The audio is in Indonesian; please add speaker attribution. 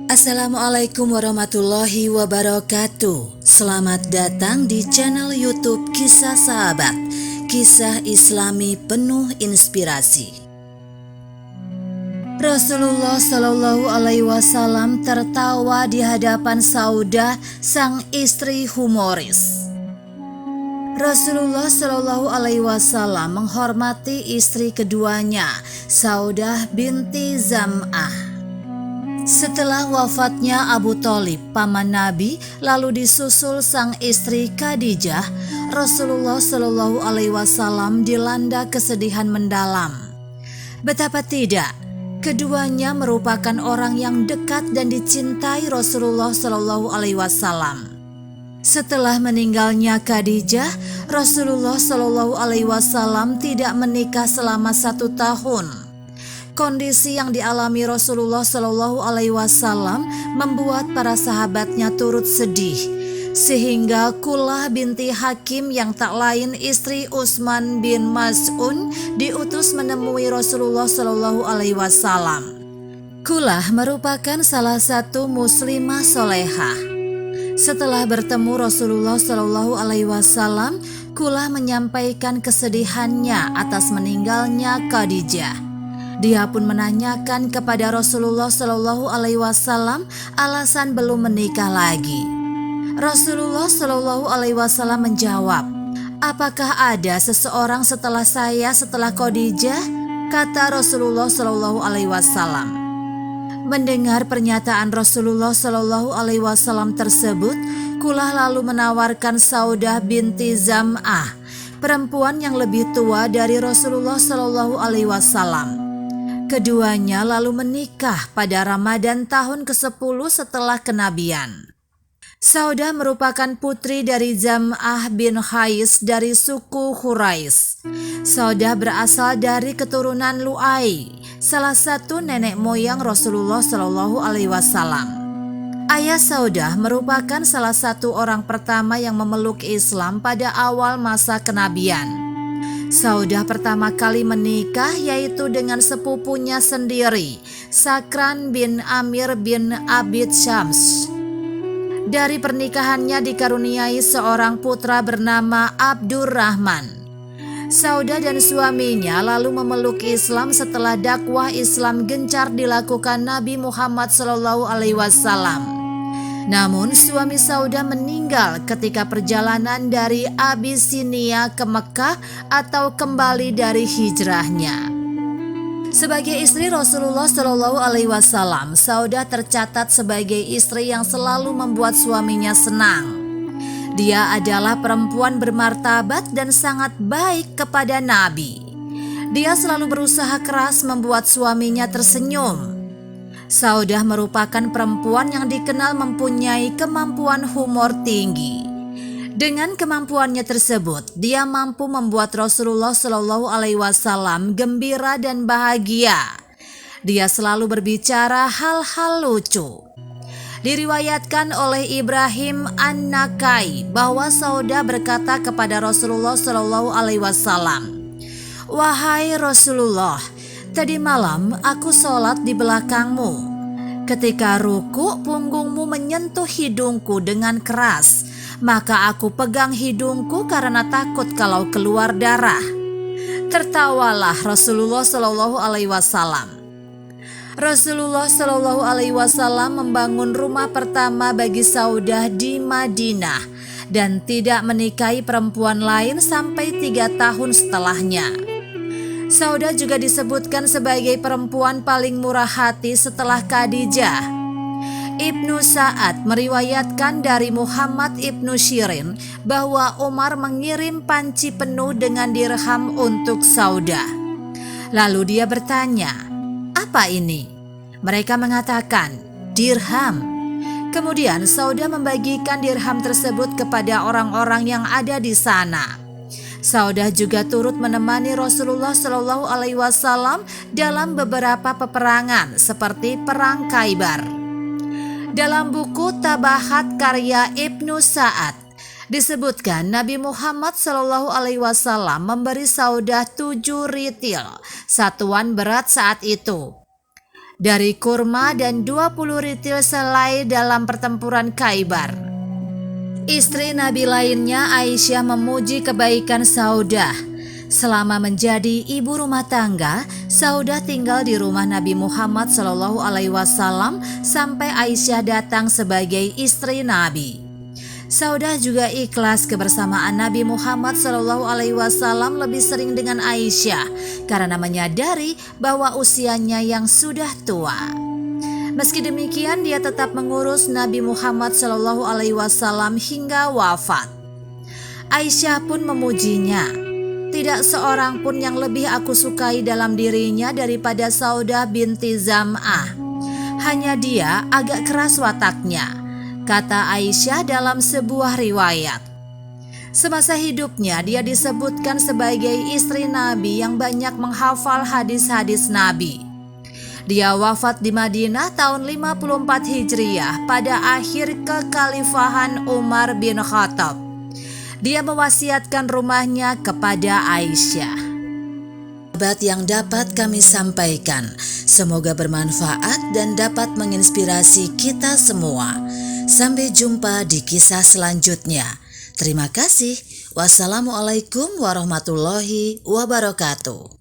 Speaker 1: Assalamualaikum warahmatullahi wabarakatuh. Selamat datang di channel YouTube Kisah Sahabat, kisah Islami penuh inspirasi. Rasulullah Shallallahu Alaihi Wasallam tertawa di hadapan Saudah, sang istri humoris. Rasulullah Shallallahu Alaihi Wasallam menghormati istri keduanya, Saudah binti Zam'ah. Setelah wafatnya Abu Thalib, paman Nabi, lalu disusul sang istri Khadijah, Rasulullah Shallallahu Alaihi Wasallam dilanda kesedihan mendalam. Betapa tidak, keduanya merupakan orang yang dekat dan dicintai Rasulullah Shallallahu Alaihi Wasallam. Setelah meninggalnya Khadijah, Rasulullah Shallallahu Alaihi Wasallam tidak menikah selama 1 tahun. Kondisi yang dialami Rasulullah Shallallahu Alaihi Wasallam membuat para sahabatnya turut sedih, sehingga Kulah binti Hakim yang tak lain istri Utsman bin Maz'un diutus menemui Rasulullah Shallallahu Alaihi Wasallam. Kulah merupakan salah satu muslimah solehah. Setelah bertemu Rasulullah Shallallahu Alaihi Wasallam, Kulah menyampaikan kesedihannya atas meninggalnya Khadijah. Dia pun menanyakan kepada Rasulullah Shallallahu Alaihi Wasallam alasan belum menikah lagi. Rasulullah Shallallahu Alaihi Wasallam menjawab, "Apakah ada seseorang setelah saya setelah Khadijah?" kata Rasulullah Shallallahu Alaihi Wasallam. Mendengar pernyataan Rasulullah Shallallahu Alaihi Wasallam tersebut, Kulah lalu menawarkan Saudah binti Zam'ah, perempuan yang lebih tua dari Rasulullah Shallallahu Alaihi Wasallam. Keduanya lalu menikah pada Ramadan tahun ke-10 setelah kenabian. Saudah merupakan putri dari Zam'ah bin Qais dari suku Quraisy. Saudah berasal dari keturunan Lu'ai, salah satu nenek moyang Rasulullah Shallallahu Alaihi Wasallam. Ayah Saudah merupakan salah satu orang pertama yang memeluk Islam pada awal masa kenabian. Saudah pertama kali menikah yaitu dengan sepupunya sendiri, Sakran bin Amir bin Abid Syams. Dari pernikahannya dikaruniai seorang putra bernama Abdurrahman. Saudah dan suaminya lalu memeluk Islam setelah dakwah Islam gencar dilakukan Nabi Muhammad SAW. Namun suami Saudah meninggal ketika perjalanan dari Abisinia ke Mekah atau kembali dari hijrahnya. Sebagai istri Rasulullah Shallallahu Alaihi Wasallam, Saudah tercatat sebagai istri yang selalu membuat suaminya senang. Dia adalah perempuan bermartabat dan sangat baik kepada Nabi. Dia selalu berusaha keras membuat suaminya tersenyum. Saudah merupakan perempuan yang dikenal mempunyai kemampuan humor tinggi. Dengan kemampuannya tersebut, dia mampu membuat Rasulullah Shallallahu Alaihi Wasallam gembira dan bahagia. Dia selalu berbicara hal-hal lucu. Diriwayatkan oleh Ibrahim An-Nakai bahwa Saudah berkata kepada Rasulullah Shallallahu Alaihi Wasallam, "Wahai Rasulullah, tadi malam aku sholat di belakangmu. Ketika ruku, punggungmu menyentuh hidungku dengan keras, maka aku pegang hidungku karena takut kalau keluar darah." Tertawalah Rasulullah Shallallahu Alaihi Wasallam. Rasulullah Shallallahu Alaihi Wasallam membangun rumah pertama bagi Saudah di Madinah dan tidak menikahi perempuan lain sampai 3 tahun setelahnya. Saudah juga disebutkan sebagai perempuan paling murah hati setelah Khadijah. Ibnu Sa'ad meriwayatkan dari Muhammad Ibnu Syirin bahwa Umar mengirim panci penuh dengan dirham untuk Saudah. Lalu dia bertanya, "Apa ini?" Mereka mengatakan, "Dirham." Kemudian Saudah membagikan dirham tersebut kepada orang-orang yang ada di sana. Saudah juga turut menemani Rasulullah Shallallahu Alaihi Wasallam dalam beberapa peperangan seperti Perang Khaybar. Dalam buku Tabahat karya Ibnu Sa'ad disebutkan Nabi Muhammad Shallallahu Alaihi Wasallam memberi Saudah 7 ritil, satuan berat saat itu. dari kurma dan 20 ritil selai dalam pertempuran Khaibar. Istri Nabi lainnya Aisyah memuji kebaikan Saudah. Selama menjadi ibu rumah tangga, Saudah tinggal di rumah Nabi Muhammad SAW sampai Aisyah datang sebagai istri Nabi. Saudah juga ikhlas kebersamaan Nabi Muhammad SAW lebih sering dengan Aisyah karena menyadari bahwa usianya yang sudah tua. Meski demikian, dia tetap mengurus Nabi Muhammad SAW hingga wafat. Aisyah pun memujinya. Tidak seorang pun yang lebih aku sukai dalam dirinya daripada Saudah binti Zam'ah. Hanya dia agak keras wataknya, kata Aisyah dalam sebuah riwayat. Semasa hidupnya dia disebutkan sebagai istri Nabi yang banyak menghafal hadis-hadis Nabi. Dia wafat di Madinah tahun 54 Hijriah pada akhir kekhalifahan Umar bin Khattab. Dia mewasiatkan rumahnya kepada Aisyah. Sahabat yang dapat kami sampaikan, semoga bermanfaat dan dapat menginspirasi kita semua. Sampai jumpa di kisah selanjutnya. Terima kasih. Wassalamualaikum warahmatullahi wabarakatuh.